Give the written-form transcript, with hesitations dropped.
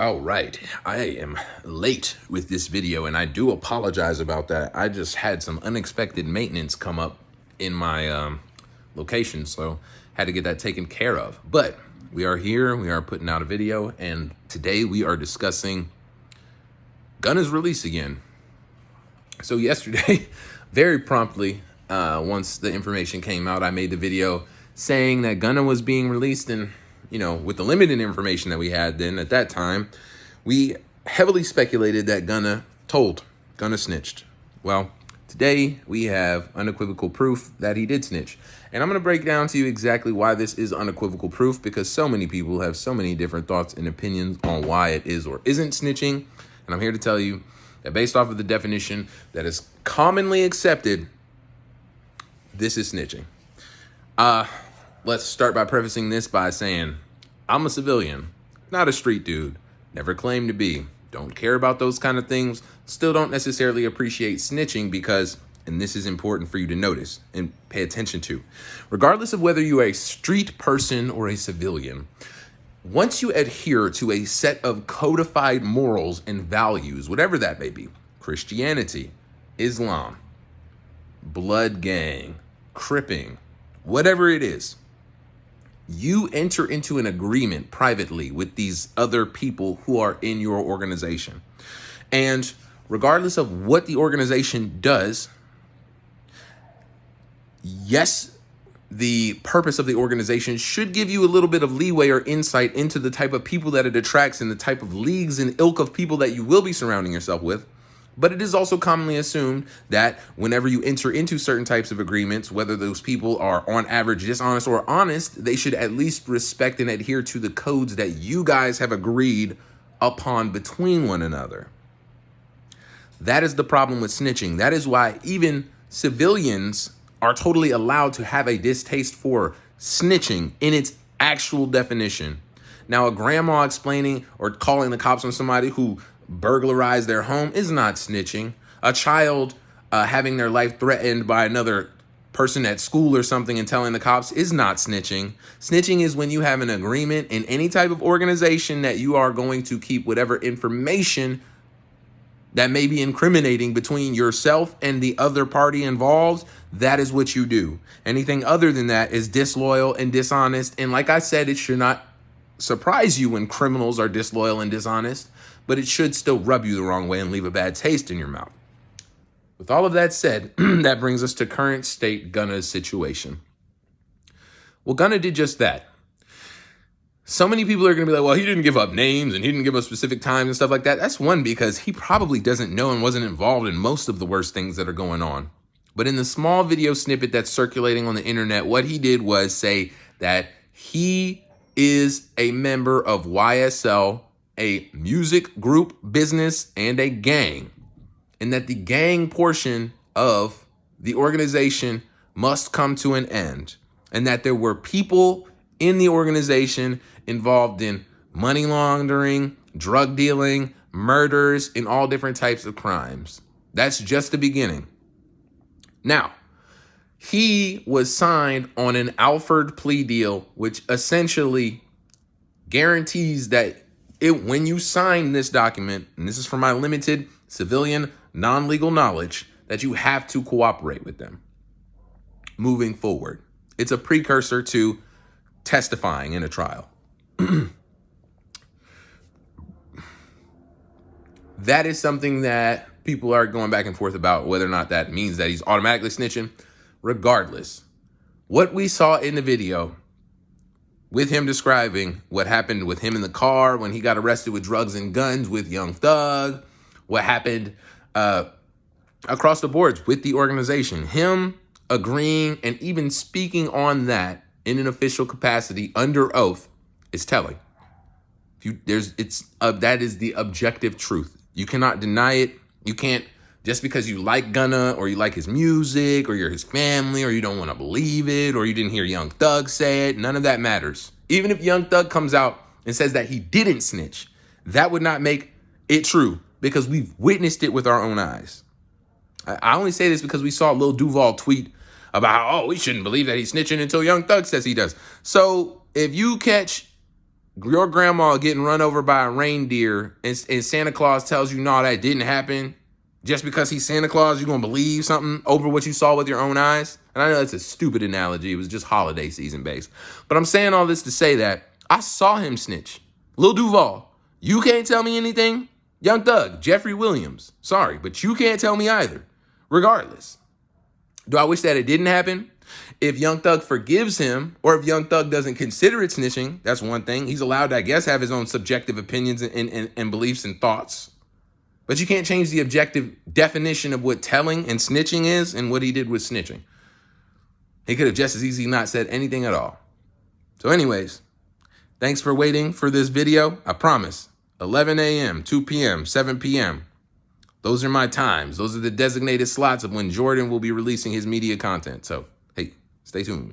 All right, I am late with this video and I do apologize about that. I just had some unexpected maintenance come up in my location, so had to get that taken care of. But we are here, we are putting out a video, and today we are discussing Gunna's release again. So yesterday, very promptly, once the information came out, I made the video saying that Gunna was being released, and with the limited information that we had then at that time, we heavily speculated that Gunna snitched. Well, today we have unequivocal proof that he did snitch. And I'm going to break down to you exactly why this is unequivocal proof, because so many people have so many different thoughts and opinions on why it is or isn't snitching. And I'm here to tell you that based off of the definition that is commonly accepted, this is snitching. Let's start by prefacing this by saying I'm a civilian, not a street dude. Never claimed to be. Don't care about those kind of things. Still don't necessarily appreciate snitching because, and this is important for you to notice and pay attention to, regardless of whether you're a street person or a civilian, once you adhere to a set of codified morals and values, whatever that may be, Christianity, Islam, blood gang, cripping, whatever it is, you enter into an agreement privately with these other people who are in your organization. And regardless of what the organization does, yes, the purpose of the organization should give you a little bit of leeway or insight into the type of people that it attracts and the type of leagues and ilk of people that you will be surrounding yourself with. But it is also commonly assumed that whenever you enter into certain types of agreements, whether those people are on average dishonest or honest, they should at least respect and adhere to the codes that you guys have agreed upon between one another. That is the problem with snitching. That is why even civilians are totally allowed to have a distaste for snitching in its actual definition. Now, a grandma explaining or calling the cops on somebody who burglarized their home is not snitching. A child having their life threatened by another person at school or something and telling the cops is not snitching. Snitching is when you have an agreement in any type of organization that you are going to keep whatever information that may be incriminating between yourself and the other party involved. That is what you do. Anything other than that is disloyal and dishonest. And like I said, it should not surprise you when criminals are disloyal and dishonest, but it should still rub you the wrong way and leave a bad taste in your mouth. With all of that said, that brings us to current state Gunna's situation. Well, Gunna did just that. So many people are going to be like, well, he didn't give up names and he didn't give up specific times and stuff like that. That's one, because he probably doesn't know and wasn't involved in most of the worst things that are going on. But in the small video snippet that's circulating on the internet, what he did was say that he is a member of YSL, a music group, business, and a gang, and that the gang portion of the organization must come to an end, and that there were people in the organization involved in money laundering, drug dealing, murders, and all different types of crimes. That's just the beginning. Now, he was signed on an Alford plea deal, which essentially guarantees that when you sign this document, and this is from my limited civilian non-legal knowledge, that you have to cooperate with them moving forward. It's a precursor to testifying in a trial. That is something that people are going back and forth about, whether or not that means that he's automatically snitching. Regardless, what we saw in the video with him describing what happened with him in the car when he got arrested with drugs and guns with Young Thug, what happened across the boards with the organization, him agreeing and even speaking on that in an official capacity under oath is telling. That is the objective truth. You cannot deny it. You can't, just because you like Gunna or you like his music or you're his family or you don't want to believe it or you didn't hear Young Thug say it, none of that matters. Even if Young Thug comes out and says that he didn't snitch, that would not make it true, because we've witnessed it with our own eyes. I only say this because we saw Lil Duval tweet about, oh, we shouldn't believe that he's snitching until Young Thug says he does. So if you catch Your grandma getting run over by a reindeer and Santa Claus tells you, no, that didn't happen. Just because he's Santa Claus, you're going to believe something over what you saw with your own eyes? And I know that's a stupid analogy. It was just holiday season based. But I'm saying all this to say that I saw him snitch. Lil Duval, you can't tell me anything. Young Thug, Jeffrey Williams, sorry, but you can't tell me either. Regardless. Do I wish that it didn't happen? If Young Thug forgives him, or if Young Thug doesn't consider it snitching, that's one thing. He's allowed to, I guess, have his own subjective opinions and beliefs and thoughts. But you can't change the objective definition of what telling and snitching is and what he did with snitching. He could have just as easily not said anything at all. So anyways, thanks for waiting for this video. I promise, 11 a.m., 2 p.m., 7 p.m., those are my times. Those are the designated slots of when Jordan will be releasing his media content. So, hey, stay tuned.